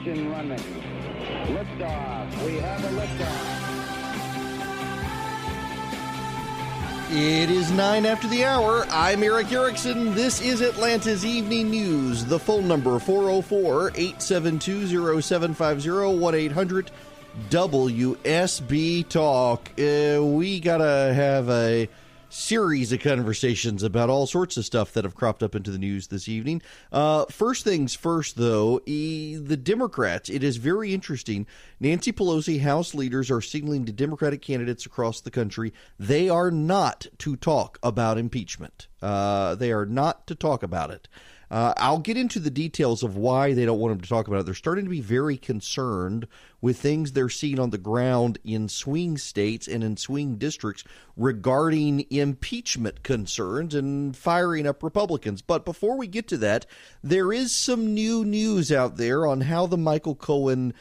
Ignition running. Liftoff. We have a liftoff. It is 9 after the hour. I'm Eric Erickson. This is Atlanta's Evening News. The phone number, 404-872-0750, 1-800-WSB Talk. We got to have a series of conversations about all sorts of stuff that have cropped up into the news this evening. First things first, though, the Democrats. It is very interesting. Nancy Pelosi, House leaders are signaling to Democratic candidates across the country they are not to talk about impeachment. They are not to talk about it. I'll get into the details of why they don't want them to talk about it. They're starting to be very concerned with things they're seeing on the ground in swing states and in swing districts regarding impeachment concerns and firing up Republicans. But before we get to that, there is some new news out there on how the Michael Cohen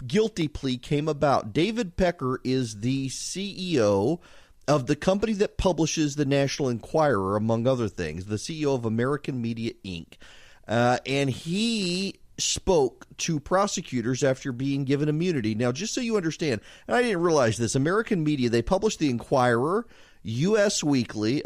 guilty plea came about. David Pecker is the CEO of the company that publishes the National Enquirer, among other things, the CEO of American Media, Inc. And he spoke to prosecutors after being given immunity. Now, just so you understand, and I didn't realize this, American Media, they publish the Enquirer, Us Weekly,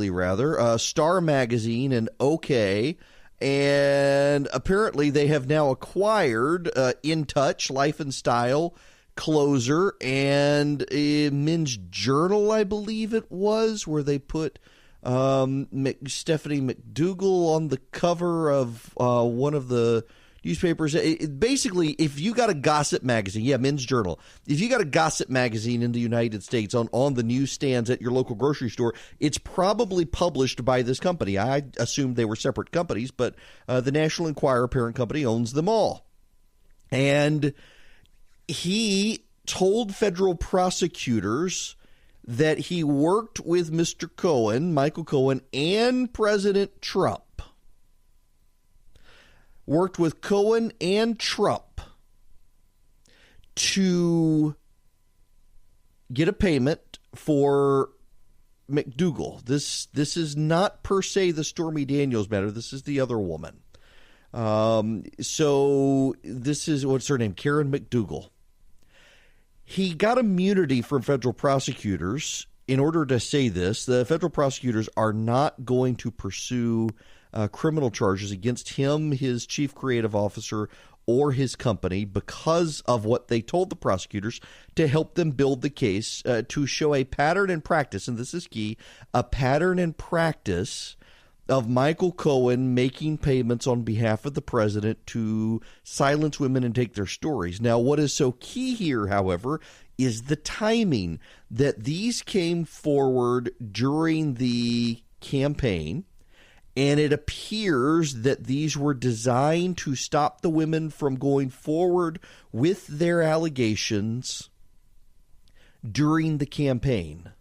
rather, Star Magazine, and OK. And apparently they have now acquired In Touch, Life and Style, Closer, and Men's Journal, I believe it was, where they put Stephanie McDougal on the cover of one of the newspapers. Basically, if you got a gossip magazine, Men's Journal, if you got a gossip magazine in the United States on the newsstands at your local grocery store, it's probably published by this company. I assumed they were separate companies, but the National Enquirer parent company owns them all. And he told federal prosecutors that he worked with Mr. Cohen, Michael Cohen, and President Trump. Worked with Cohen and Trump to get a payment for McDougal. This is not per se the Stormy Daniels matter. This is the other woman. So this is, what's her name? Karen McDougal. He got immunity from federal prosecutors in order to say this. The federal prosecutors are not going to pursue criminal charges against him, his chief creative officer, or his company because of what they told the prosecutors to help them build the case to show a pattern and practice, and this is key, a pattern and practice of Michael Cohen making payments on behalf of the president to silence women and take their stories. Now, what is so key here, however, is the timing that these came forward during the campaign, and it appears that these were designed to stop the women from going forward with their allegations during the campaign.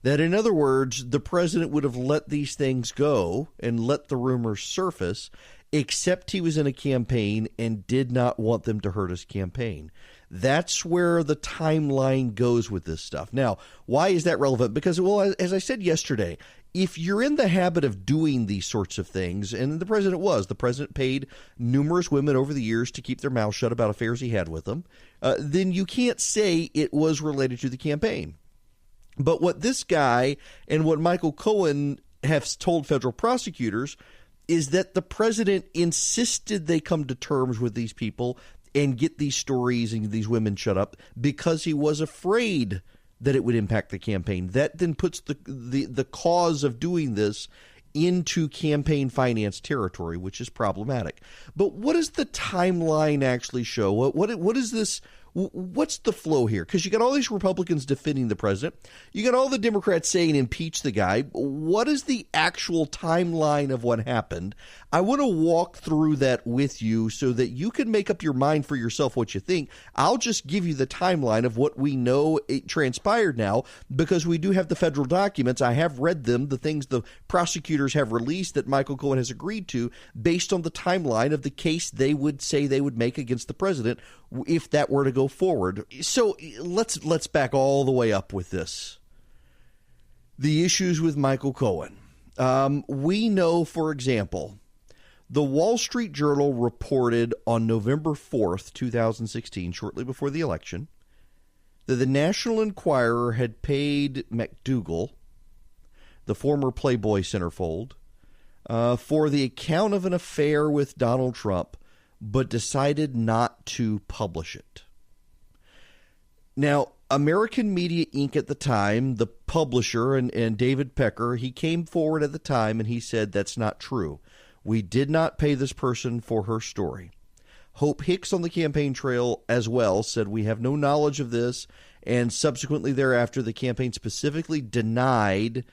That, in other words, the president would have let these things go and let the rumors surface, except he was in a campaign and did not want them to hurt his campaign. That's where the timeline goes with this stuff. Now, why is that relevant? Because, well, as I said yesterday, if you're in the habit of doing these sorts of things, and the president paid numerous women over the years to keep their mouths shut about affairs he had with them, then you can't say it was related to the campaign. But what this guy and what Michael Cohen have told federal prosecutors is that the president insisted they come to terms with these people and get these stories and these women shut up because he was afraid that it would impact the campaign. That then puts the cause of doing this into campaign finance territory, which is problematic. But what does the timeline actually show? What is this? What's the flow here? Because you got all these Republicans defending the president. You got all the Democrats saying impeach the guy. What is the actual timeline of what happened? I want to walk through that with you so that you can make up your mind for yourself what you think. I'll just give you the timeline of what we know it transpired now because we do have the federal documents. I have read them, the things the prosecutors have released that Michael Cohen has agreed to based on the timeline of the case they would say they would make against the president if that were to go forward. So let's back all the way up with this. The issues with Michael Cohen. We know, for example, The Wall Street Journal reported on November 4th, 2016, shortly before the election, that the National Enquirer had paid McDougal, the former Playboy centerfold, for the account of an affair with Donald Trump, but decided not to publish it. Now, American Media Inc. at the time, the publisher and David Pecker, he came forward at the time and he said that's not true. We did not pay this person for her story. Hope Hicks on the campaign trail as well said we have no knowledge of this, and subsequently thereafter the campaign specifically denied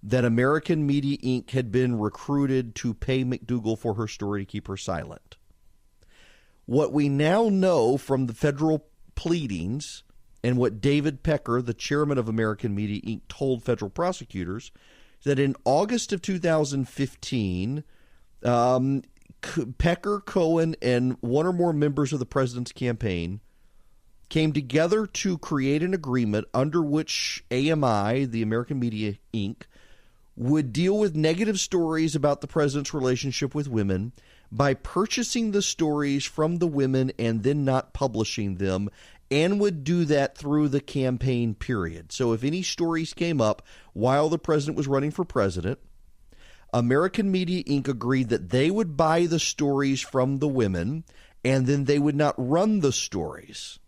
that American Media Inc. had been recruited to pay McDougal for her story to keep her silent. What we now know from the federal pleadings and what David Pecker, the chairman of American Media Inc., told federal prosecutors is that in August of 2015, Pecker, Cohen, and one or more members of the president's campaign came together to create an agreement under which AMI, the American Media Inc., would deal with negative stories about the president's relationship with women by purchasing the stories from the women and then not publishing them, and would do that through the campaign period. So if any stories came up while the president was running for president, American Media Inc. agreed that they would buy the stories from the women and then they would not run the stories.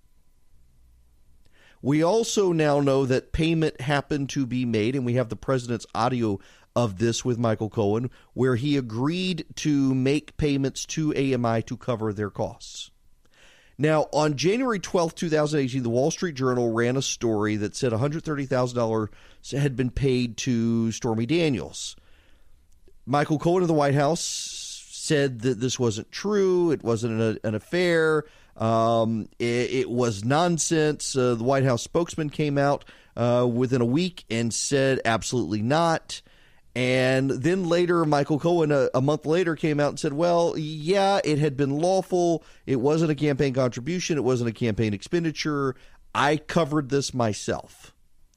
We also now know that payment happened to be made, and we have the president's audio of this with Michael Cohen, where he agreed to make payments to AMI to cover their costs. Now, on January 12th, 2018, the Wall Street Journal ran a story that said $130,000 had been paid to Stormy Daniels. Michael Cohen of the White House said that this wasn't true. It wasn't an affair. It was nonsense. The White House spokesman came out within a week and said absolutely not. And then later, Michael Cohen, a month later, came out and said, well, yeah, it had been lawful. It wasn't a campaign contribution. It wasn't a campaign expenditure. I covered this myself.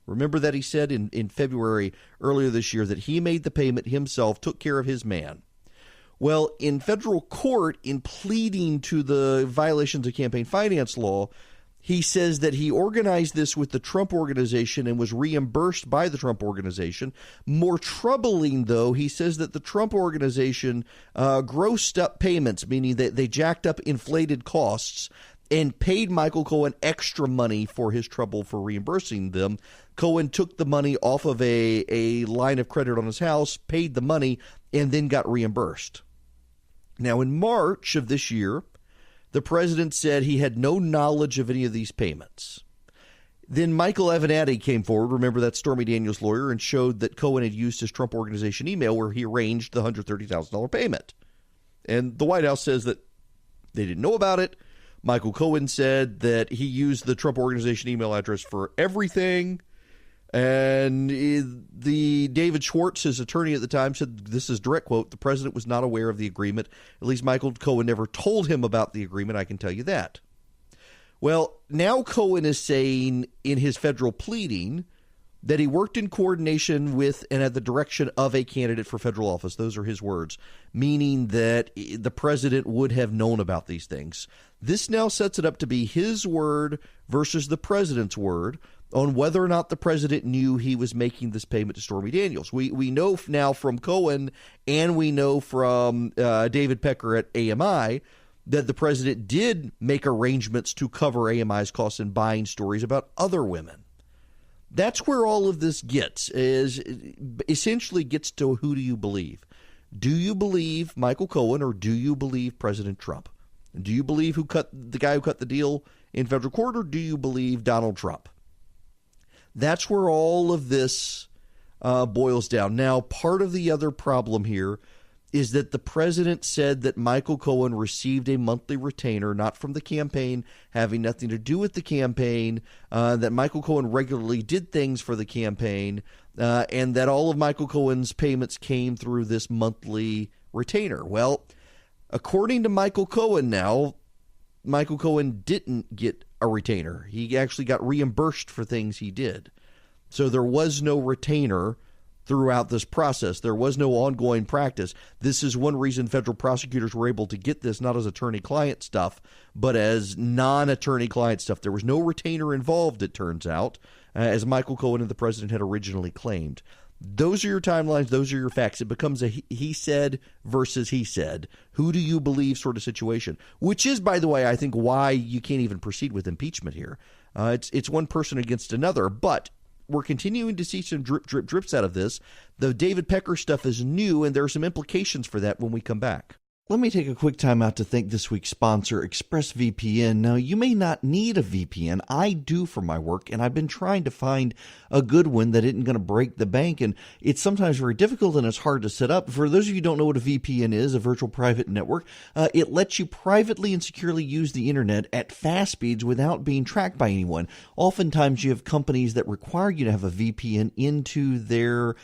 Remember that he said in February earlier this year that he made the payment himself, took care of his man. Well, in federal court, in pleading to the violations of campaign finance law, he says that he organized this with the Trump organization and was reimbursed by the Trump organization. More troubling, though, he says that the Trump organization grossed up payments, meaning that they jacked up inflated costs and paid Michael Cohen extra money for his trouble for reimbursing them. Cohen took the money off of a line of credit on his house, paid the money, and then got reimbursed. Now, in March of this year, the president said he had no knowledge of any of these payments. Then Michael Avenatti came forward, remember that Stormy Daniels lawyer, and showed that Cohen had used his Trump organization email where he arranged the $130,000 payment. And the White House says that they didn't know about it. Michael Cohen said that he used the Trump organization email address for everything. And the David Schwartz, his attorney at the time, said, this is direct quote, the president was not aware of the agreement. At least Michael Cohen never told him about the agreement. I can tell you that. Well, now Cohen is saying in his federal pleading that he worked in coordination with and at the direction of a candidate for federal office. Those are his words, meaning that the president would have known about these things. This now sets it up to be his word versus the president's word on whether or not the president knew he was making this payment to Stormy Daniels. We know now from Cohen and we know from David Pecker at AMI that the president did make arrangements to cover AMI's costs in buying stories about other women. That's where all of this essentially gets to who do you believe? Do you believe Michael Cohen or do you believe President Trump? Do you believe the guy who cut the deal in federal court, or do you believe Donald Trump? That's where all of this boils down. Now, part of the other problem here is that the president said that Michael Cohen received a monthly retainer, not from the campaign, having nothing to do with the campaign, that Michael Cohen regularly did things for the campaign, and that all of Michael Cohen's payments came through this monthly retainer. Well, according to Michael Cohen now, Michael Cohen didn't get a retainer. He actually got reimbursed for things he did. So there was no retainer throughout this process. There was no ongoing practice. This is one reason federal prosecutors were able to get this not as attorney-client stuff, but as non-attorney-client stuff. There was no retainer involved, it turns out, as Michael Cohen and the president had originally claimed. Those are your timelines. Those are your facts. It becomes a he said versus he said. Who do you believe sort of situation, which is, by the way, I think why you can't even proceed with impeachment here. It's one person against another, but we're continuing to see some drips out of this. The David Pecker stuff is new, and there are some implications for that when we come back. Let me take a quick time out to thank this week's sponsor, ExpressVPN. Now, you may not need a VPN. I do for my work, and I've been trying to find a good one that isn't going to break the bank, and it's sometimes very difficult and it's hard to set up. For those of you who don't know what a VPN is, a virtual private network, it lets you privately and securely use the internet at fast speeds without being tracked by anyone. Oftentimes, you have companies that require you to have a VPN into their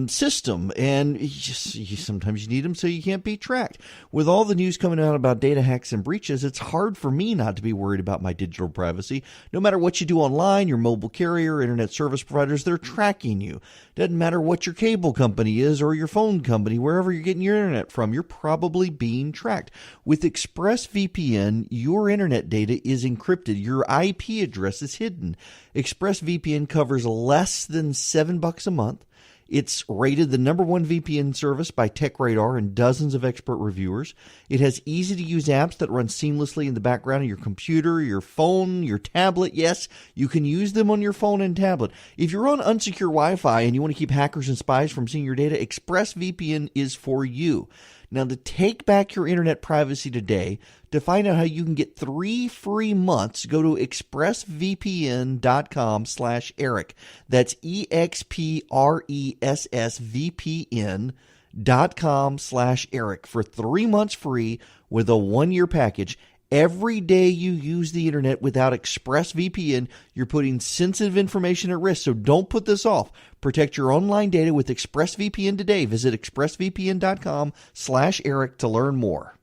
system, and sometimes you need them so you can't be tracked. With all the news coming out about data hacks and breaches, it's hard for me not to be worried about my digital privacy. No matter what you do online, your mobile carrier, internet service providers, they're tracking you. Doesn't matter what your cable company is or your phone company, wherever you're getting your internet from, you're probably being tracked. With ExpressVPN, your internet data is encrypted. Your IP address is hidden. ExpressVPN covers less than $7 a month. It's rated the #1 VPN service by TechRadar and dozens of expert reviewers. It has easy-to-use apps that run seamlessly in the background of your computer, your phone, your tablet. Yes, you can use them on your phone and tablet. If you're on unsecure Wi-Fi and you want to keep hackers and spies from seeing your data, ExpressVPN is for you. Now, to take back your internet privacy today, to find out how you can get 3 free months, go to expressvpn.com/Eric. That's expressvpn.com/Eric for 3 months free with a 1-year package. Every day you use the internet without ExpressVPN, you're putting sensitive information at risk, so don't put this off. Protect your online data with ExpressVPN today. Visit expressvpn.com/Eric to learn more.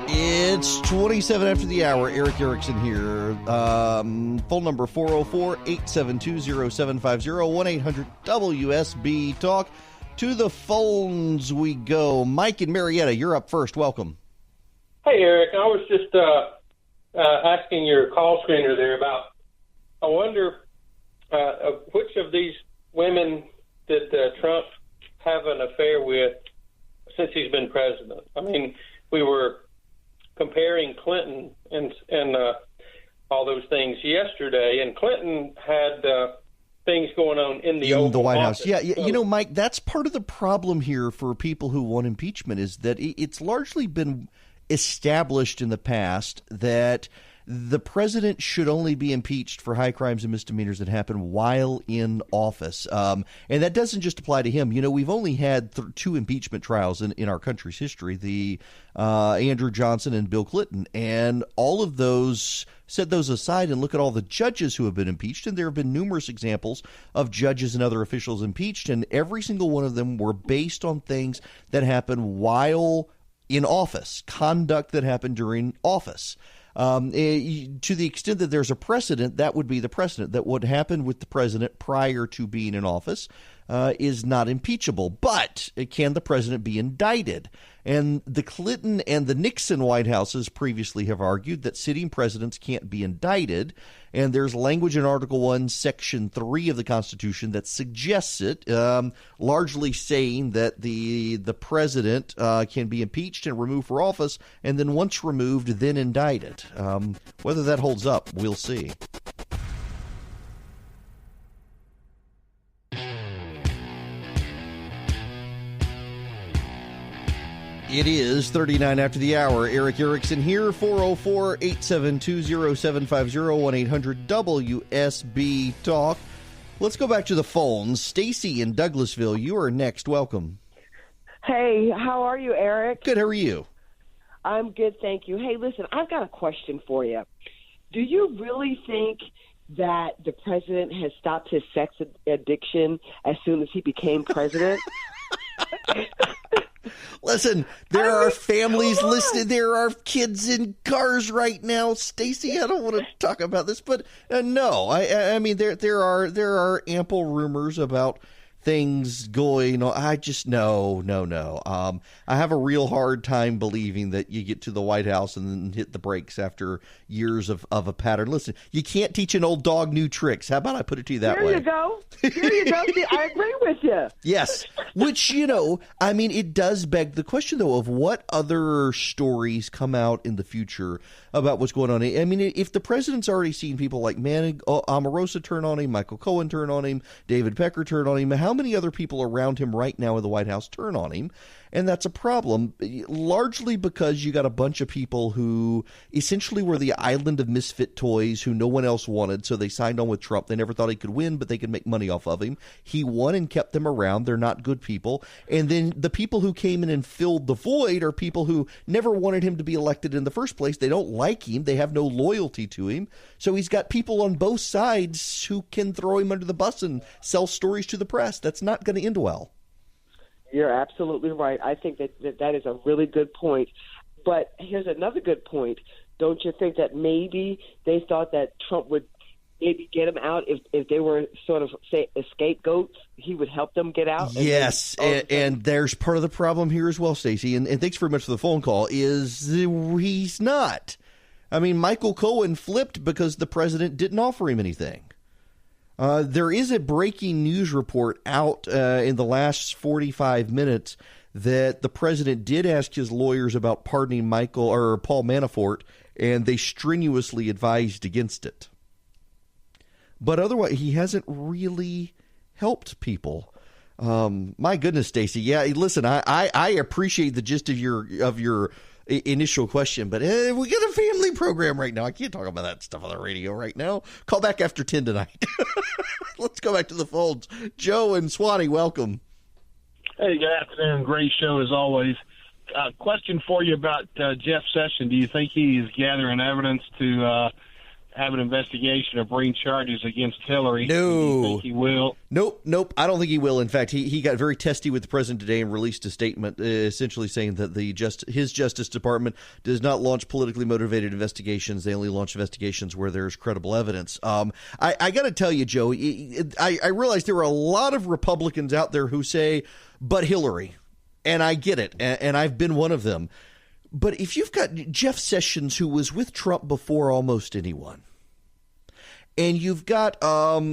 It's 27 after the hour. Eric Erickson here. Phone number 404-872-0750, 1-800-WSB-TALK. To the phones we go. Mike and Marietta, you're up first. Welcome. Hey, Eric. I was just asking your call screener there about, I wonder which of these women did Trump have an affair with since he's been president? I mean, we were comparing Clinton and all those things yesterday, and Clinton had things going on in the White House. House. Yeah, you know, Mike, that's part of the problem here for people who want impeachment is that it's largely been established in the past that the president should only be impeached for high crimes and misdemeanors that happen while in office. And that doesn't just apply to him. You know, we've only had 2 impeachment trials in our country's history, the Andrew Johnson and Bill Clinton. And all of those, set those aside and look at all the judges who have been impeached. And there have been numerous examples of judges and other officials impeached. And every single one of them were based on things that happened while in office, conduct that happened during office. To the extent that there's a precedent, that would be the precedent, that what happened with the president prior to being in office is not impeachable. But can the president be indicted? And the Clinton and the Nixon White Houses previously have argued that sitting presidents can't be indicted. And there's language in Article 1, Section 3 of the Constitution that suggests it, largely saying that the president can be impeached and removed for office, and then once removed, then indicted. Whether that holds up, we'll see. It is 39 after the hour. Eric Erickson here, 404-872-0750, 1-800-WSB-TALK. Let's go back to the phones. Stacy in Douglasville, you are next. Welcome. Hey, how are you, Eric? Good, how are you? I'm good, thank you. Hey, listen, I've got a question for you. Do you really think that the president has stopped his sex addiction as soon as he became president? Listen, there are families listening. There are kids in cars right now. Stacey, I don't want to talk about this, but no, I mean there are ample rumors about things going on. I just no. I have a real hard time believing that you get to the White House and then hit the brakes after years of a pattern. Listen, you can't teach an old dog new tricks. How about I put it to you that way? There you go. See, I agree with you. Yes. Which, I mean, it does beg the question, though, of what other stories come out in the future about what's going on. I mean, if the president's already seen people like Omarosa turn on him, Michael Cohen turn on him, David Pecker turn on him, how many other people around him right now in the White House turn on him? And that's a problem, largely because you got a bunch of people who essentially were the island of misfit toys who no one else wanted, so they signed on with Trump. They never thought he could win, but they could make money off of him. He won and kept them around. They're not good people. And then the people who came in and filled the void are people who never wanted him to be elected in the first place. They don't like him. They have no loyalty to him. So he's got people on both sides who can throw him under the bus and sell stories to the press. That's not going to end well. You're absolutely right. I think that is a really good point. But here's another good point. Don't you think that maybe they thought that Trump would maybe get him out if they were sort of, say, scapegoats? He would help them get out? Yes, and there's part of the problem here as well, Stacey, and thanks very much for the phone call, is he's not. I mean, Michael Cohen flipped because the president didn't offer him anything. There is a breaking news report out in the last 45 minutes that the president did ask his lawyers about pardoning Paul Manafort, and they strenuously advised against it. But otherwise, he hasn't really helped people. My goodness, Stacey. Yeah, listen, I appreciate the gist of your initial question, but we got a family program right now. I can't talk about that stuff on the radio right now. Call back after 10 tonight. Let's go back to the phones. Joe and Swanee, welcome. Hey, good afternoon. Great show as always. Question for you about Jeff Sessions. Do you think he's gathering evidence to have an investigation or bring charges against Hillary? No. Do you think he will? Nope. I don't think he will. In fact, he got very testy with the president today and released a statement essentially saying that his Justice Department does not launch politically motivated investigations. They only launch investigations where there's credible evidence. I got to tell you, Joe, I realize there are a lot of Republicans out there who say, but Hillary. And I get it. And I've been one of them. But if you've got Jeff Sessions, who was with Trump before almost anyone, and you've got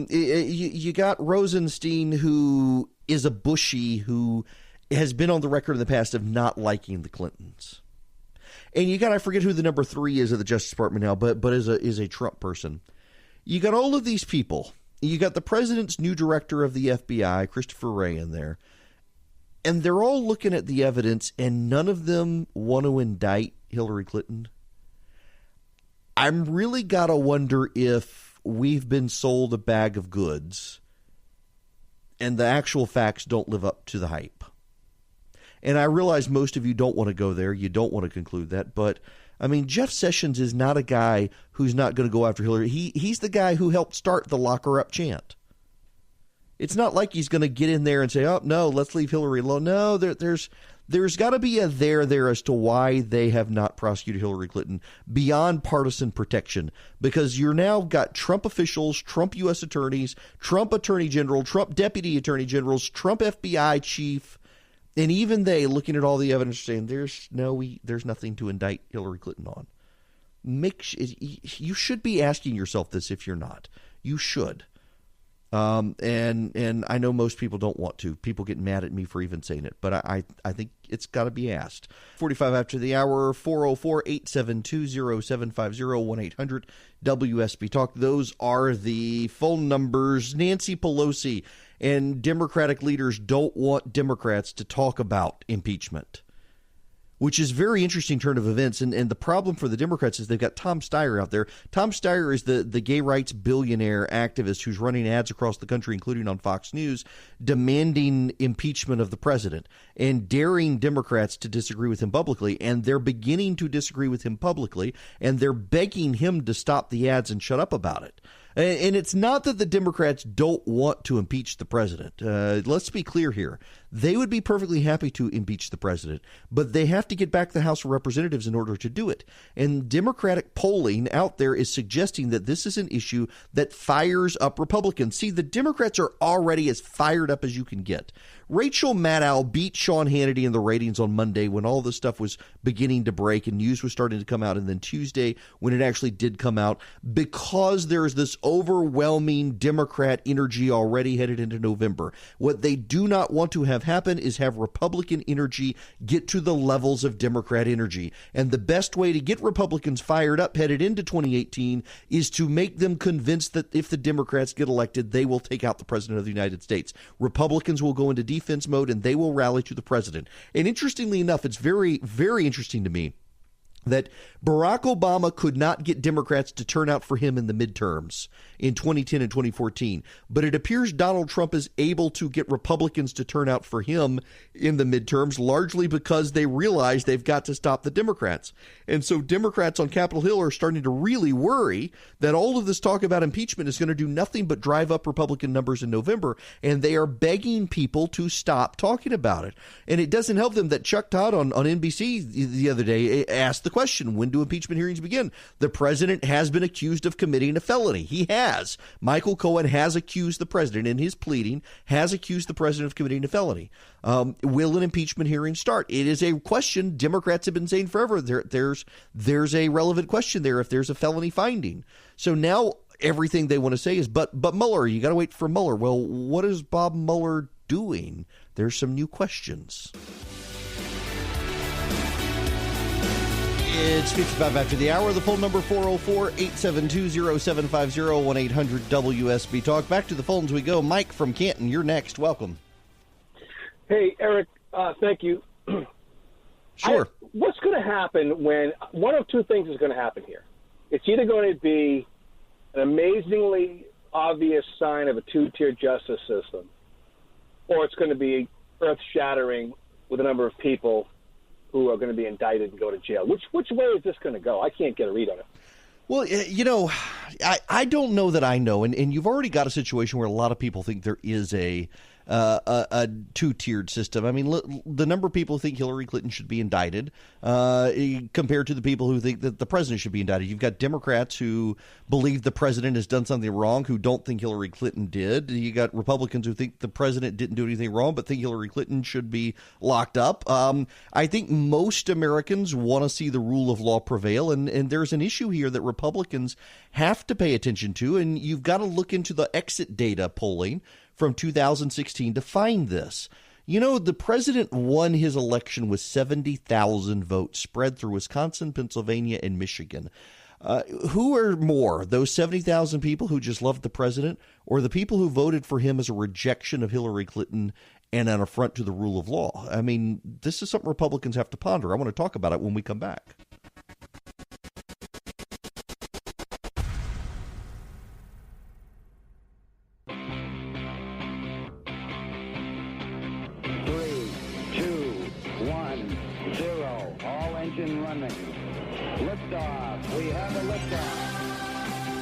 you got Rosenstein, who is a Bushy, who has been on the record in the past of not liking the Clintons, and you got, I forget who the number 3 is of the Justice Department now, but is a Trump person. You got all of these people. You got the president's new director of the FBI, Christopher Wray, in there. And they're all looking at the evidence, and none of them want to indict Hillary Clinton. I'm really got to wonder if we've been sold a bag of goods and the actual facts don't live up to the hype. And I realize most of you don't want to go there. You don't want to conclude that. But, I mean, Jeff Sessions is not a guy who's not going to go after Hillary. He's the guy who helped start the lock her up chant. It's not like he's going to get in there and say, oh, no, let's leave Hillary alone. No, there's got to be a there as to why they have not prosecuted Hillary Clinton beyond partisan protection, because you're now got Trump officials, Trump U.S. attorneys, Trump attorney general, Trump deputy attorney generals, Trump FBI chief, and even they looking at all the evidence saying there's nothing to indict Hillary Clinton on. You should be asking yourself this if you're not. You should. And I know most people don't want to. People get mad at me for even saying it, but I think it's got to be asked. 45 after the hour, 404-872-0750, 1-800-WSB Talk. Those are the phone numbers. Nancy Pelosi and Democratic leaders don't want Democrats to talk about impeachment, which is very interesting turn of events. And the problem for the Democrats is they've got Tom Steyer out there. Tom Steyer is the gay rights billionaire activist who's running ads across the country, including on Fox News, demanding impeachment of the president and daring Democrats to disagree with him publicly. And they're beginning to disagree with him publicly, and they're begging him to stop the ads and shut up about it. And it's not that the Democrats don't want to impeach the president. Let's be clear here. They would be perfectly happy to impeach the president, but they have to get back the House of Representatives in order to do it. And Democratic polling out there is suggesting that this is an issue that fires up Republicans. See, the Democrats are already as fired up as you can get. Rachel Maddow beat Sean Hannity in the ratings on Monday when all this stuff was beginning to break and news was starting to come out, and then Tuesday when it actually did come out, because there's this overwhelming Democrat energy already headed into November. What they do not want to have happen is have Republican energy get to the levels of Democrat energy. And the best way to get Republicans fired up headed into 2018 is to make them convinced that if the Democrats get elected, they will take out the president of the United States. Republicans will go into defense mode and they will rally to the president. And interestingly enough, it's very, very interesting to me that Barack Obama could not get Democrats to turn out for him in the midterms in 2010 and 2014. But it appears Donald Trump is able to get Republicans to turn out for him in the midterms, largely because they realize they've got to stop the Democrats. And so Democrats on Capitol Hill are starting to really worry that all of this talk about impeachment is going to do nothing but drive up Republican numbers in November. And they are begging people to stop talking about it. And it doesn't help them that Chuck Todd on NBC the other day asked the question, when do impeachment hearings begin? The president has been accused of committing a felony. He has. Michael Cohen has accused the president, in his pleading, has accused the president of committing a felony. Will an impeachment hearing start? It is a question Democrats have been saying forever. There's a relevant question there if there's a felony finding. So now everything they want to say is, but Mueller, you got to wait for Mueller. Well, what is Bob Mueller doing? There's some new questions. It's 55 after the hour. The phone number 404-872-0750, 1-800-WSB Talk. Back to the phones we go. Mike from Canton, you're next. Welcome. Hey, Eric, thank you. Sure. What's going to happen when one of two things is going to happen here? It's either going to be an amazingly obvious sign of a two-tier justice system, or it's going to be earth-shattering with a number of people who are going to be indicted and go to jail. Which way is this going to go? I can't get a read on it. Well, you know, I don't know that I know, and you've already got a situation where a lot of people think there is a two-tiered system. I mean, the number of people who think Hillary Clinton should be indicted compared to the people who think that the president should be indicted. You've got Democrats who believe the president has done something wrong who don't think Hillary Clinton did. You got Republicans who think the president didn't do anything wrong but think Hillary Clinton should be locked up. I think most Americans want to see the rule of law prevail, and there's an issue here that Republicans have to pay attention to, and you've got to look into the exit data polling from 2016 to find this. You know, the president won his election with 70,000 votes spread through Wisconsin, Pennsylvania, and Michigan. Who are more, those 70,000 people who just loved the president, or the people who voted for him as a rejection of Hillary Clinton and an affront to the rule of law? I mean, this is something Republicans have to ponder. I want to talk about it when we come back.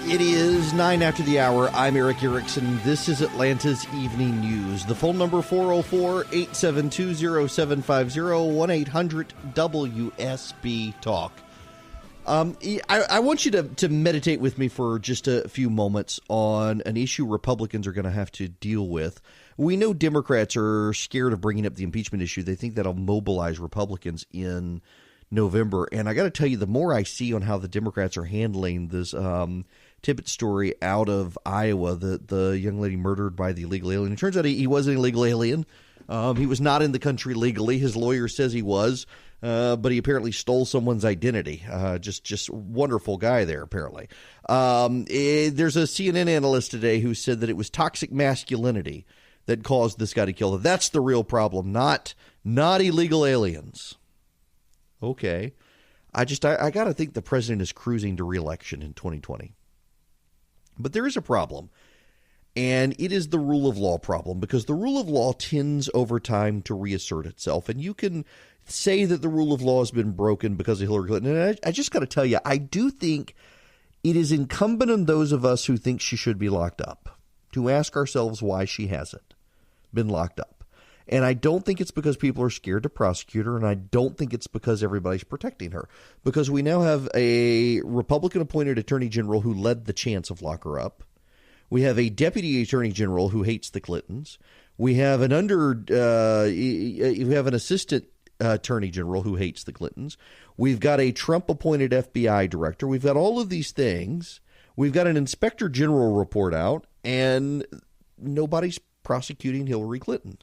It is 9 after the hour. I'm Eric Erickson. This is Atlanta's Evening News. The phone number 404-872-0750, 1-800-WSB Talk. I want you to meditate with me for just a few moments on an issue Republicans are going to have to deal with. We know Democrats are scared of bringing up the impeachment issue. They think that'll mobilize Republicans in November. And I got to tell you, the more I see on how the Democrats are handling this Tippett story out of Iowa, the young lady murdered by the illegal alien. It turns out he was an illegal alien. He was not in the country legally. His lawyer says he was, but he apparently stole someone's identity. Just wonderful guy there, apparently. There's a CNN analyst today who said that it was toxic masculinity that caused this guy to kill her. That's the real problem, not illegal aliens. Okay. I got to think the president is cruising to re-election in 2020. But there is a problem, and it is the rule of law problem, because the rule of law tends over time to reassert itself. And you can say that the rule of law has been broken because of Hillary Clinton. And I just got to tell you, I do think it is incumbent on those of us who think she should be locked up to ask ourselves why she hasn't been locked up. And I don't think it's because people are scared to prosecute her, and I don't think it's because everybody's protecting her. Because we now have a Republican-appointed attorney general who led the chance of lock her up. We have a deputy attorney general who hates the Clintons. We have an assistant attorney general who hates the Clintons. We've got a Trump-appointed FBI director. We've got all of these things. We've got an inspector general report out, and nobody's prosecuting Hillary Clinton.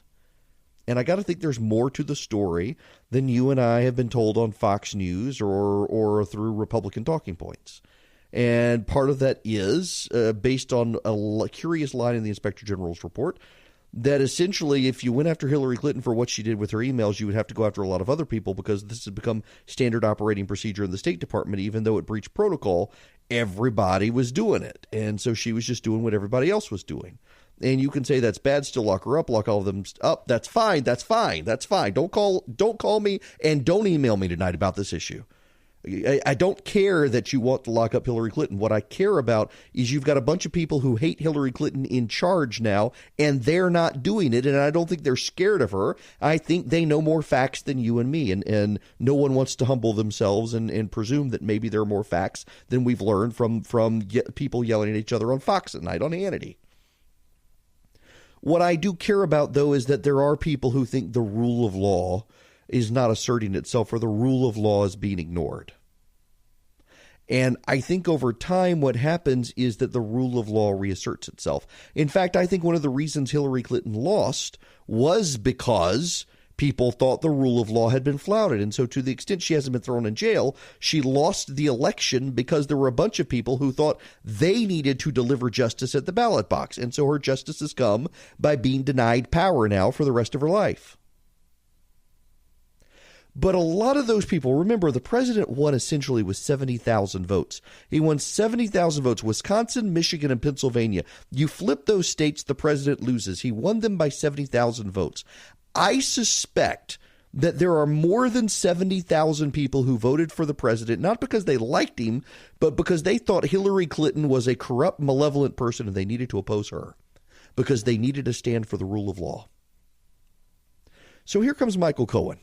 And I got to think there's more to the story than you and I have been told on Fox News or through Republican talking points. And part of that is based on a curious line in the Inspector General's report that essentially if you went after Hillary Clinton for what she did with her emails, you would have to go after a lot of other people because this has become standard operating procedure in the State Department. Even though it breached protocol, everybody was doing it. And so she was just doing what everybody else was doing. And you can say that's bad, still lock her up, lock all of them up. That's fine. That's fine. That's fine. Don't call me and don't email me tonight about this issue. I don't care that you want to lock up Hillary Clinton. What I care about is you've got a bunch of people who hate Hillary Clinton in charge now, and they're not doing it. And I don't think they're scared of her. I think they know more facts than you and me. And no one wants to humble themselves and presume that maybe there are more facts than we've learned from people yelling at each other on Fox at night on Hannity. What I do care about, though, is that there are people who think the rule of law is not asserting itself or the rule of law is being ignored. And I think over time what happens is that the rule of law reasserts itself. In fact, I think one of the reasons Hillary Clinton lost was because people thought the rule of law had been flouted. And so to the extent she hasn't been thrown in jail, she lost the election because there were a bunch of people who thought they needed to deliver justice at the ballot box. And so her justice has come by being denied power now for the rest of her life. But a lot of those people, remember, the president won essentially with 70,000 votes. He won 70,000 votes, Wisconsin, Michigan, and Pennsylvania. You flip those states, the president loses. He won them by 70,000 votes. I suspect that there are more than 70,000 people who voted for the president, not because they liked him, but because they thought Hillary Clinton was a corrupt, malevolent person and they needed to oppose her because they needed to stand for the rule of law. So here comes Michael Cohen.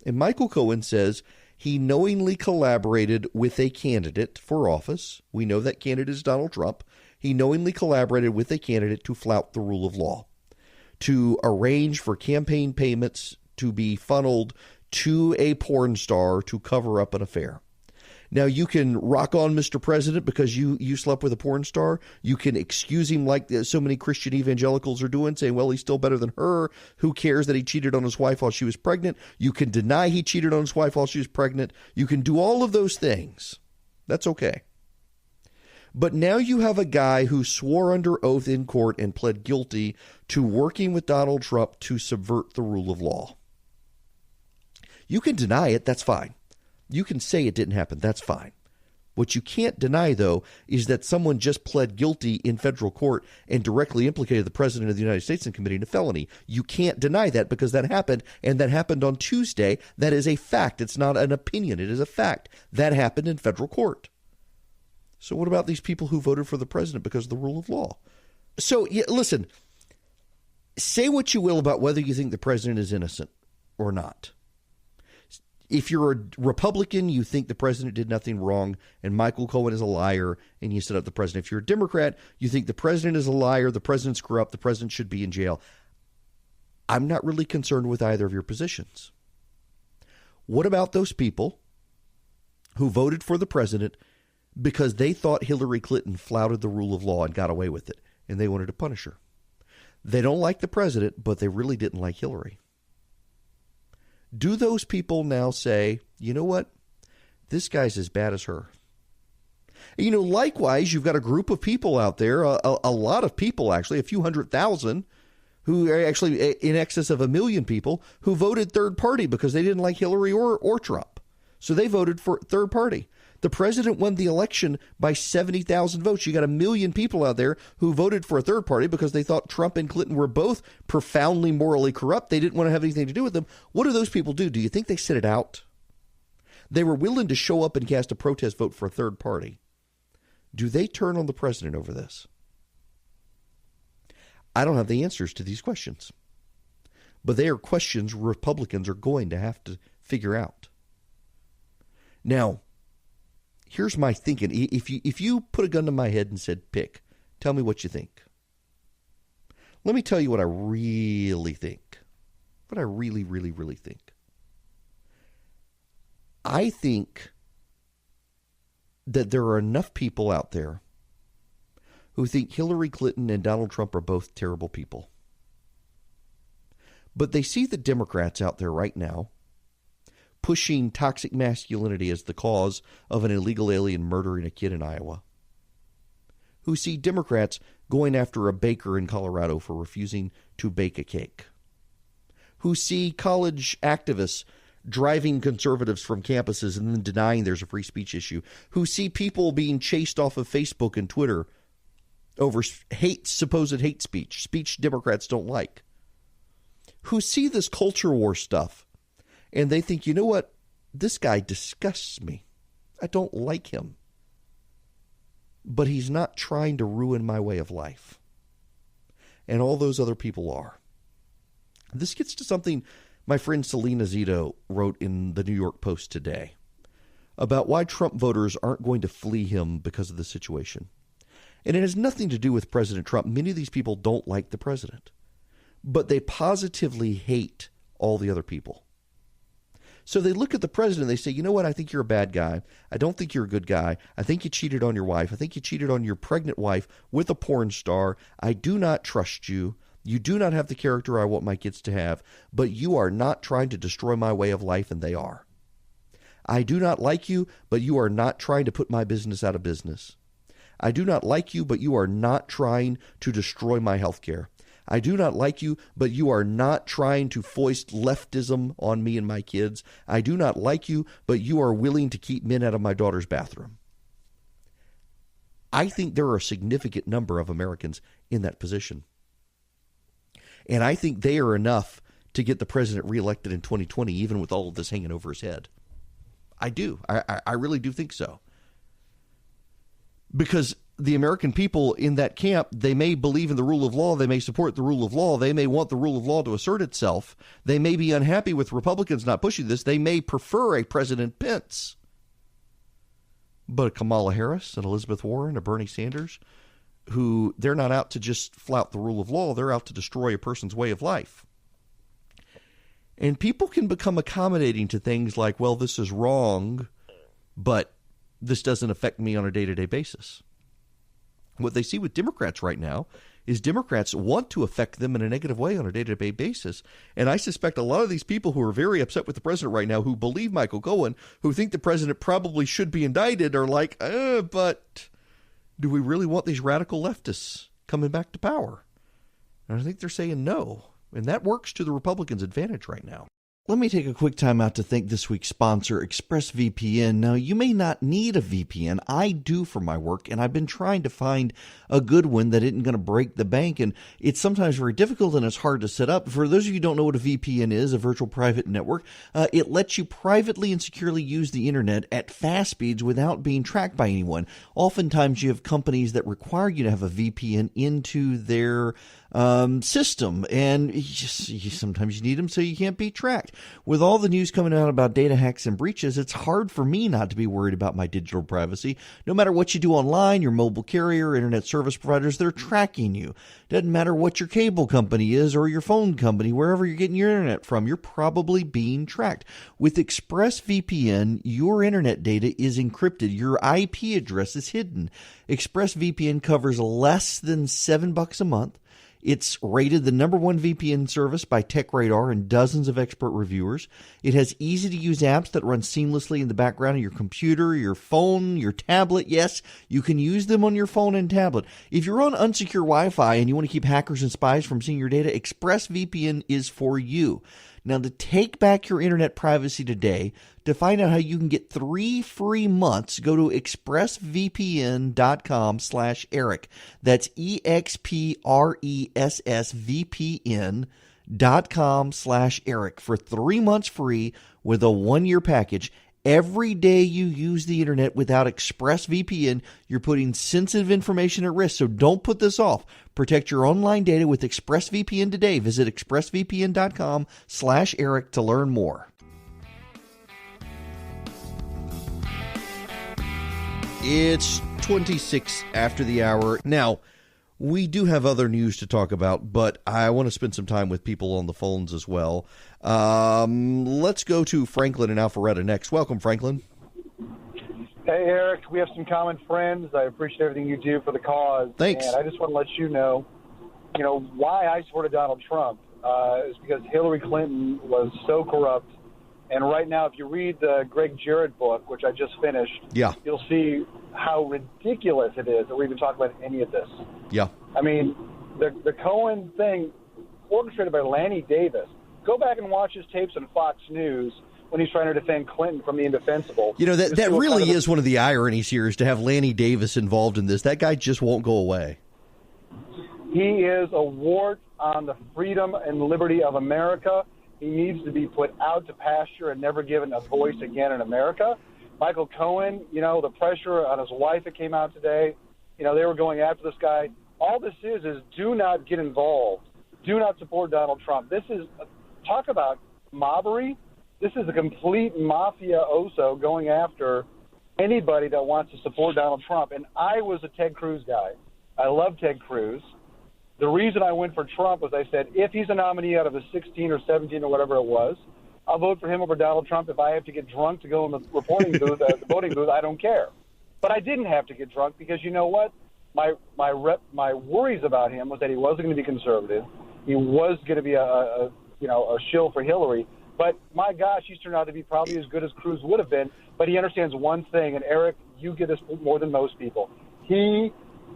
And Michael Cohen says he knowingly collaborated with a candidate for office. We know that candidate is Donald Trump. He knowingly collaborated with a candidate to flout the rule of law, to arrange for campaign payments to be funneled to a porn star to cover up an affair. Now, you can rock on Mr. President because you slept with a porn star. You can excuse him like so many Christian evangelicals are doing, saying, well, he's still better than her. Who cares that he cheated on his wife while she was pregnant? You can deny he cheated on his wife while she was pregnant. You can do all of those things. That's okay. But now you have a guy who swore under oath in court and pled guilty to working with Donald Trump to subvert the rule of law. You can deny it. That's fine. You can say it didn't happen. That's fine. What you can't deny, though, is that someone just pled guilty in federal court and directly implicated the president of the United States in committing a felony. You can't deny that because that happened, and that happened on Tuesday. That is a fact. It's not an opinion. It is a fact. That happened in federal court. So what about these people who voted for the president because of the rule of law? So, listen, say what you will about whether you think the president is innocent or not. If you're a Republican, you think the president did nothing wrong and Michael Cohen is a liar and you set up the president. If you're a Democrat, you think the president is a liar, the president's corrupt, the president should be in jail. I'm not really concerned with either of your positions. What about those people who voted for the president because they thought Hillary Clinton flouted the rule of law and got away with it and they wanted to punish her? They don't like the president, but they really didn't like Hillary. Do those people now say, you know what, this guy's as bad as her? You know, likewise, you've got a group of people out there, a lot of people actually, a few 100,000, who are actually in excess of 1 million people who voted third party because they didn't like Hillary or Trump. So they voted for third party. The president won the election by 70,000 votes. You got 1 million people out there who voted for a third party because they thought Trump and Clinton were both profoundly morally corrupt. They didn't want to have anything to do with them. What do those people do? Do you think they sit it out? They were willing to show up and cast a protest vote for a third party. Do they turn on the president over this? I don't have the answers to these questions. But they are questions Republicans are going to have to figure out. Now, here's my thinking. If you put a gun to my head and said, pick, tell me what you think. Let me tell you what I really think. What I really, really, really think. I think that there are enough people out there who think Hillary Clinton and Donald Trump are both terrible people. But they see the Democrats out there right now pushing toxic masculinity as the cause of an illegal alien murdering a kid in Iowa. Who see Democrats going after a baker in Colorado for refusing to bake a cake. Who see college activists driving conservatives from campuses and then denying there's a free speech issue. Who see people being chased off of Facebook and Twitter over supposed hate speech Democrats don't like. Who see this culture war stuff and they think, you know what, this guy disgusts me. I don't like him. But he's not trying to ruin my way of life. And all those other people are. This gets to something my friend Selena Zito wrote in the New York Post today about why Trump voters aren't going to flee him because of the situation. And it has nothing to do with President Trump. Many of these people don't like the president, but they positively hate all the other people. So they look at the president and they say, you know what, I think you're a bad guy. I don't think you're a good guy. I think you cheated on your wife. I think you cheated on your pregnant wife with a porn star. I do not trust you. You do not have the character I want my kids to have, but you are not trying to destroy my way of life, and they are. I do not like you, but you are not trying to put my business out of business. I do not like you, but you are not trying to destroy my health care. I do not like you, but you are not trying to foist leftism on me and my kids. I do not like you, but you are willing to keep men out of my daughter's bathroom. I think there are a significant number of Americans in that position. And I think they are enough to get the president reelected in 2020, even with all of this hanging over his head. I do. I really do think so. Because the American people in that camp, they may believe in the rule of law. They may support the rule of law. They may want the rule of law to assert itself. They may be unhappy with Republicans not pushing this. They may prefer a President Pence. But a Kamala Harris, an Elizabeth Warren, a Bernie Sanders, who they're not out to just flout the rule of law. They're out to destroy a person's way of life. And people can become accommodating to things like, well, this is wrong, but this doesn't affect me on a day-to-day basis. What they see with Democrats right now is Democrats want to affect them in a negative way on a day-to-day basis. And I suspect a lot of these people who are very upset with the president right now, who believe Michael Cohen, who think the president probably should be indicted, are like, but do we really want these radical leftists coming back to power? And I think they're saying no. And that works to the Republicans' advantage right now. Let me take a quick time out to thank this week's sponsor, ExpressVPN. Now, you may not need a VPN. I do for my work, and I've been trying to find a good one that isn't going to break the bank, and it's sometimes very difficult and it's hard to set up. For those of you who don't know what a VPN is, a virtual private network, it lets you privately and securely use the internet at fast speeds without being tracked by anyone. Oftentimes, you have companies that require you to have a VPN into their system, and sometimes you need them so you can't be tracked. With all the news coming out about data hacks and breaches, it's hard for me not to be worried about my digital privacy. No matter what you do online, your mobile carrier, internet service providers, they're tracking you. Doesn't matter what your cable company is or your phone company, wherever you're getting your internet from, you're probably being tracked. With ExpressVPN, your internet data is encrypted. Your IP address is hidden. ExpressVPN covers less than $7 a month. It's rated the #1 VPN service by TechRadar and dozens of expert reviewers. It has easy-to-use apps that run seamlessly in the background of your computer, your phone, your tablet. Yes, you can use them on your phone and tablet. If you're on unsecure Wi-Fi and you want to keep hackers and spies from seeing your data, ExpressVPN is for you. Now, to take back your internet privacy today, to find out how you can get 3 free months, go to expressvpn.com/Eric. That's expressvpn.com/Eric for 3 months free with a 1-year package. Every day you use the internet without ExpressVPN, you're putting sensitive information at risk. So don't put this off. Protect your online data with ExpressVPN today. Visit expressvpn.com/Eric to learn more. It's 26 after the hour. Now, we do have other news to talk about, but I want to spend some time with people on the phones as well. Let's go to Franklin in Alpharetta next. Welcome, Franklin. Hey, Eric. We have some common friends. I appreciate everything you do for the cause. Thanks. And I just want to let you know, why I supported Donald Trump is because Hillary Clinton was so corrupt. And right now, if you read the Greg Jarrett book, which I just finished, you'll see how ridiculous it is that we're even talking about any of this. Yeah. I mean, the Cohen thing, orchestrated by Lanny Davis. Go back and watch his tapes on Fox News when he's trying to defend Clinton from the indefensible. That really is one of the ironies here, is to have Lanny Davis involved in this. That guy just won't go away. He is a wart on the freedom and liberty of America. He needs to be put out to pasture and never given a voice again in America. Michael Cohen, the pressure on his wife that came out today, they were going after this guy. All this is do not get involved. Do not support Donald Trump. This is, talk about mobbery. This is a complete mafioso going after anybody that wants to support Donald Trump. And I was a Ted Cruz guy. I love Ted Cruz. The reason I went for Trump was I said, if he's a nominee out of the 16 or 17 or whatever it was, I'll vote for him over Donald Trump. If I have to get drunk to go in the reporting booth, the voting booth, I don't care. But I didn't have to get drunk because you know what? My worries about him was that he wasn't going to be conservative. He was going to be a shill for Hillary. But my gosh, he's turned out to be probably as good as Cruz would have been. But he understands one thing, and Eric, you get this more than most people. He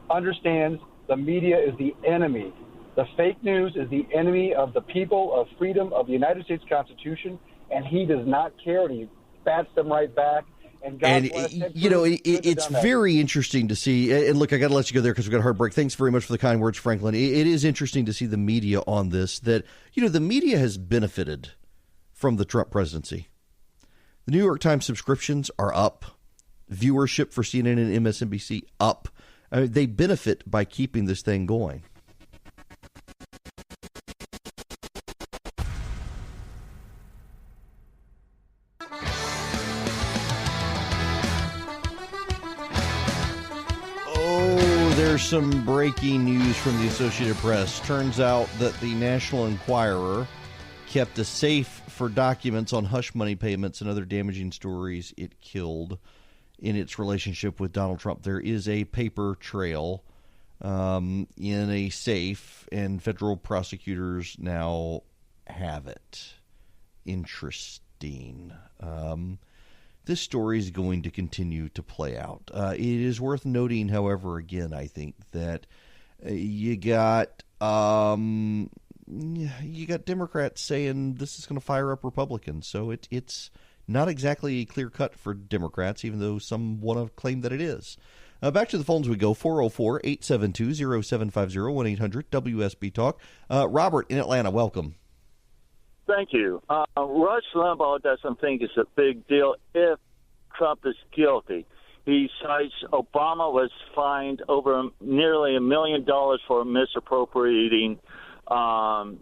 understands the media is the enemy. The fake news is the enemy of the people, of freedom, of the United States Constitution, and he does not care, and he bats them right back. And it's very interesting to see. And look, I got to let you go there because we've got a hard break. Thanks very much for the kind words, Franklin. It is interesting to see the media on this. That the media has benefited from the Trump presidency. The New York Times subscriptions are up. Viewership for CNN and MSNBC up. I mean, they benefit by keeping this thing going. There's some breaking news from the Associated Press. Turns out that the National Enquirer kept a safe for documents on hush money payments and other damaging stories it killed in its relationship with Donald Trump. There is a paper trail in a safe, and federal prosecutors now have it. Interesting. This story is going to continue to play out. It is worth noting, however, again, I think that you got Democrats saying this is going to fire up Republicans. So it's not exactly clear cut for Democrats, even though some want to claim that it is. Back to the phones we go. 404-872-0750, 1-800-WSB Talk. Robert in Atlanta, welcome. Thank you. Rush Limbaugh doesn't think it's a big deal if Trump is guilty. He cites Obama was fined over nearly $1 million for misappropriating funds.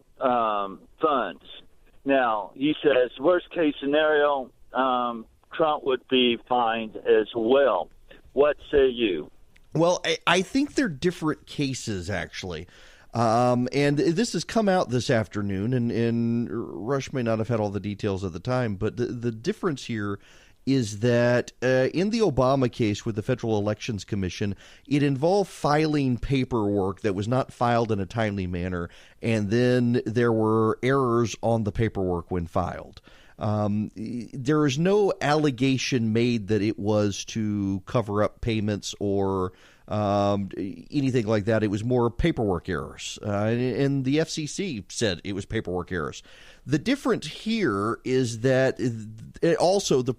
Now, he says, worst case scenario, Trump would be fined as well. What say you? Well, I think they're different cases, actually. And this has come out this afternoon, and Rush may not have had all the details at the time, but the difference here is that in the Obama case with the Federal Elections Commission, it involved filing paperwork that was not filed in a timely manner, and then there were errors on the paperwork when filed. There is no allegation made that it was to cover up payments or anything like that. It was more paperwork errors. And the FCC said it was paperwork errors. The difference here is that Barack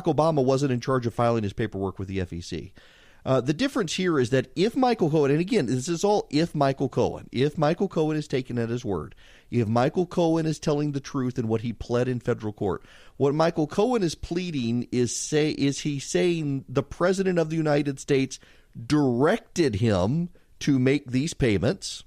Obama wasn't in charge of filing his paperwork with the FEC. The difference here is that if Michael Cohen, and again, this is all if Michael Cohen is taken at his word, if Michael Cohen is telling the truth in what he pled in federal court, what Michael Cohen is pleading is he saying the President of the United States directed him to make these payments,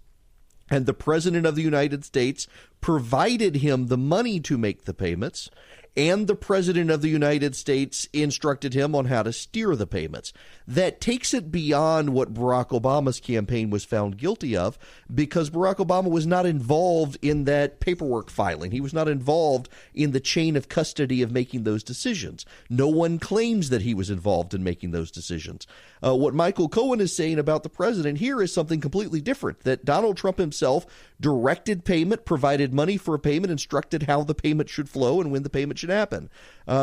and the President of the United States provided him the money to make the payments, and the President of the United States instructed him on how to steer the payments. That takes it beyond what Barack Obama's campaign was found guilty of, because Barack Obama was not involved in that paperwork filing. He was not involved in the chain of custody of making those decisions. No one claims that he was involved in making those decisions. What Michael Cohen is saying about the president here is something completely different, that Donald Trump himself directed payment, provided money for a payment, instructed how the payment should flow and when the payment should happen,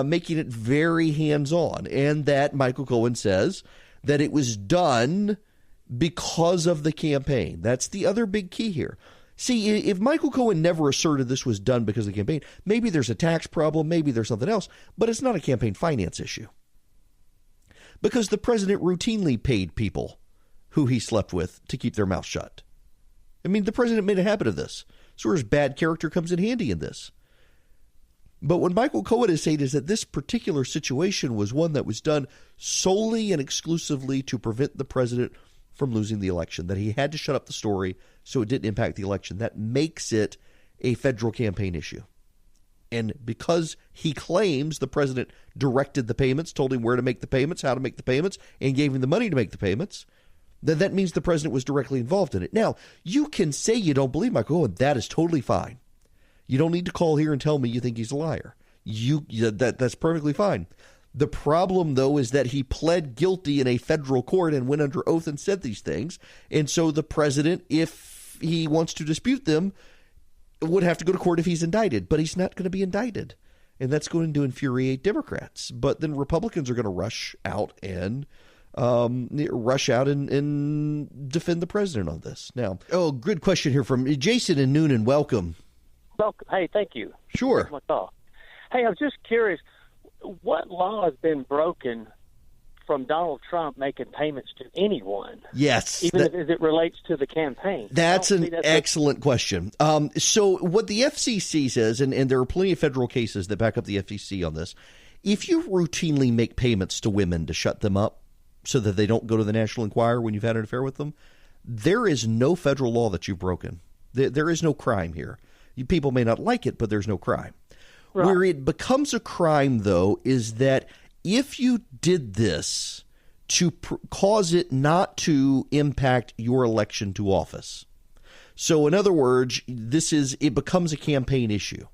making it very hands-on. And that Michael Cohen says that it was done because of the campaign. That's the other big key here. See, if Michael Cohen never asserted this was done because of the campaign, maybe there's a tax problem, maybe there's something else, but it's not a campaign finance issue. Because the president routinely paid people who he slept with to keep their mouth shut. I mean, the president made a habit of this. So his bad character comes in handy in this. But what Michael Cohen is saying is that this particular situation was one that was done solely and exclusively to prevent the president from losing the election, that he had to shut up the story so it didn't impact the election. That makes it a federal campaign issue. And because he claims the president directed the payments, told him where to make the payments, how to make the payments, and gave him the money to make the payments, then that means the president was directly involved in it. Now, you can say you don't believe Michael Cohen. That is totally fine. You don't need to call here and tell me you think he's a liar. That's perfectly fine. The problem, though, is that he pled guilty in a federal court and went under oath and said these things. And so the president, if he wants to dispute them, would have to go to court if he's indicted. But he's not going to be indicted. And that's going to infuriate Democrats. But then Republicans are going to rush out and defend the president on this. Now, good question here from Jason and Noonan. Welcome. Hey, thank you. Sure. That's my call. Hey, I was just curious, what law has been broken from Donald Trump making payments to anyone? Yes. Even as it relates to the campaign? That's an excellent question. So what the FCC says, and there are plenty of federal cases that back up the FCC on this, if you routinely make payments to women to shut them up so that they don't go to the National Enquirer when you've had an affair with them, there is no federal law that you've broken. There is no crime here. People may not like it, but there's no crime. Right. Where it becomes a crime, though, is that if you did this to cause it not to impact your election to office. So, in other words, it becomes a campaign issue.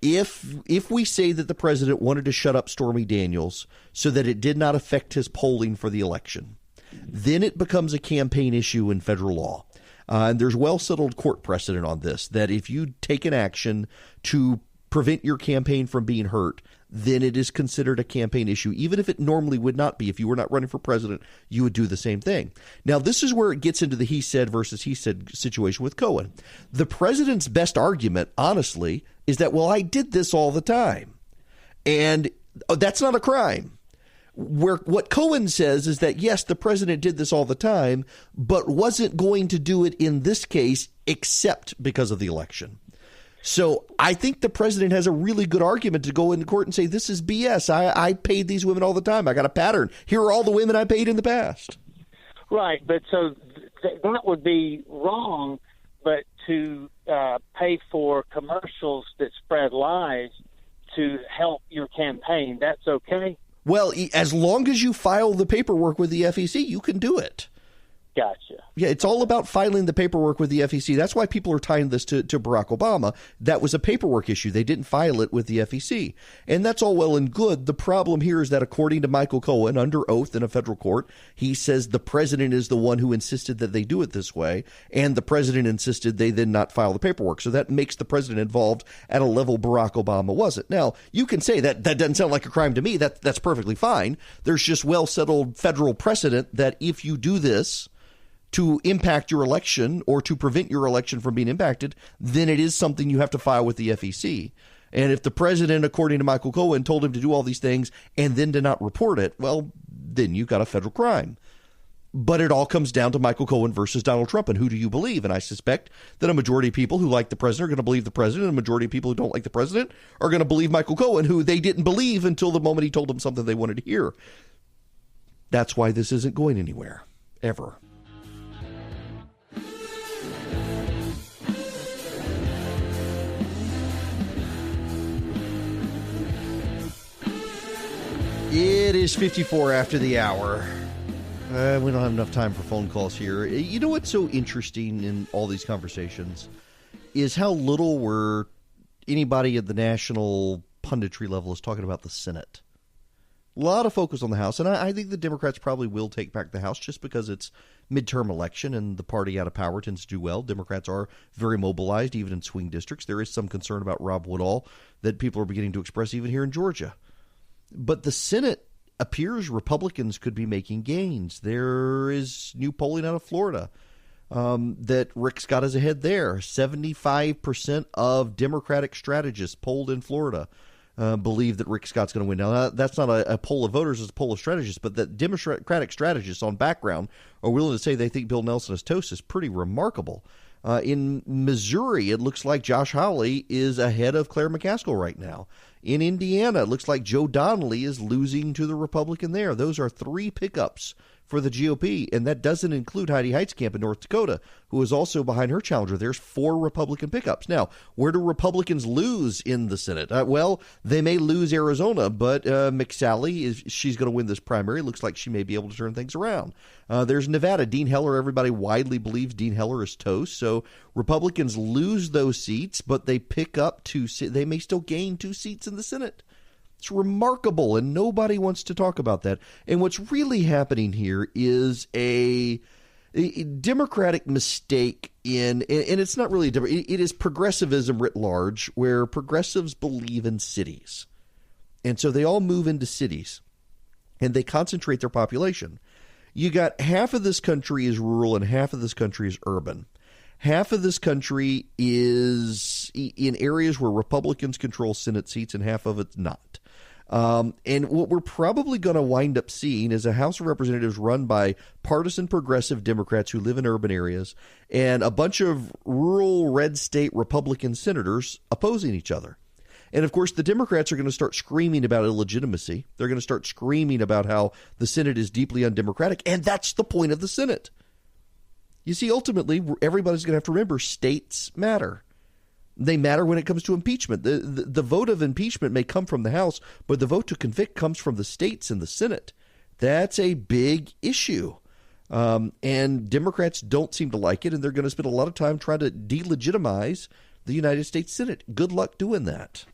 If we say that the president wanted to shut up Stormy Daniels so that it did not affect his polling for the election, then it becomes a campaign issue in federal law. And there's well-settled court precedent on this, that if you take an action to prevent your campaign from being hurt, then it is considered a campaign issue, even if it normally would not be. If you were not running for president, you would do the same thing. Now, this is where it gets into the he said versus he said situation with Cohen. The president's best argument, honestly, is that, well, I did this all the time. And that's not a crime. Where what Cohen says is that, yes, the president did this all the time, but wasn't going to do it in this case except because of the election. So I think the president has a really good argument to go into court and say, this is BS. I paid these women all the time. I got a pattern. Here are all the women I paid in the past. Right. But so that would be wrong. But to pay for commercials that spread lies to help your campaign, that's okay? Well, as long as you file the paperwork with the FEC, you can do it. Gotcha. Yeah, it's all about filing the paperwork with the FEC. That's why people are tying this to Barack Obama. That was a paperwork issue. They didn't file it with the FEC. And that's all well and good. The problem here is that according to Michael Cohen, under oath in a federal court, he says the president is the one who insisted that they do it this way, and the president insisted they then not file the paperwork. So that makes the president involved at a level Barack Obama wasn't. Now, you can say that doesn't sound like a crime to me. That's perfectly fine. There's just well-settled federal precedent that if you do this to impact your election or to prevent your election from being impacted, then it is something you have to file with the FEC. And if the president, according to Michael Cohen, told him to do all these things and then to not report it, well, then you've got a federal crime. But it all comes down to Michael Cohen versus Donald Trump, and who do you believe? And I suspect that a majority of people who like the president are going to believe the president, and a majority of people who don't like the president are going to believe Michael Cohen, who they didn't believe until the moment he told them something they wanted to hear. That's why this isn't going anywhere, ever. It is 54 after the hour. We don't have enough time for phone calls here. You know what's so interesting in all these conversations is how little anybody at the national punditry level is talking about the Senate. A lot of focus on the House, and I think the Democrats probably will take back the House just because it's midterm election and the party out of power tends to do well. Democrats are very mobilized, even in swing districts. There is some concern about Rob Woodall that people are beginning to express even here in Georgia. But the Senate appears Republicans could be making gains. There is new polling out of Florida that Rick Scott is ahead there. 75% of Democratic strategists polled in Florida believe that Rick Scott's going to win. Now, that's not a poll of voters, it's a poll of strategists, but that Democratic strategists on background are willing to say they think Bill Nelson is toast is pretty remarkable. In Missouri, it looks like Josh Hawley is ahead of Claire McCaskill right now. In Indiana, it looks like Joe Donnelly is losing to the Republican there. Those are 3 pickups for the GOP, and that doesn't include Heidi Heitkamp in North Dakota, who is also behind her challenger. There's 4 Republican pickups. Now, where do Republicans lose in the Senate? Well, they may lose Arizona, but McSally, she's going to win this primary. Looks like she may be able to turn things around. There's Nevada. Dean Heller, everybody widely believes Dean Heller is toast. So Republicans lose those seats, but they pick up 2 seats. They may still gain 2 seats in the Senate. It's remarkable, and nobody wants to talk about that. And what's really happening here is a Democratic mistake and it's not really it is progressivism writ large, where progressives believe in cities. And so they all move into cities, and they concentrate their population. You got half of this country is rural and half of this country is urban. Half of this country is in areas where Republicans control Senate seats, and half of it's not. And what we're probably going to wind up seeing is a House of Representatives run by partisan progressive Democrats who live in urban areas and a bunch of rural red state Republican senators opposing each other. And, of course, the Democrats are going to start screaming about illegitimacy. They're going to start screaming about how the Senate is deeply undemocratic, and that's the point of the Senate. You see, ultimately, everybody's going to have to remember states matter. They matter when it comes to impeachment. The vote of impeachment may come from the House, but the vote to convict comes from the states and the Senate. That's a big issue. And Democrats don't seem to like it, and they're going to spend a lot of time trying to delegitimize the United States Senate. Good luck doing that.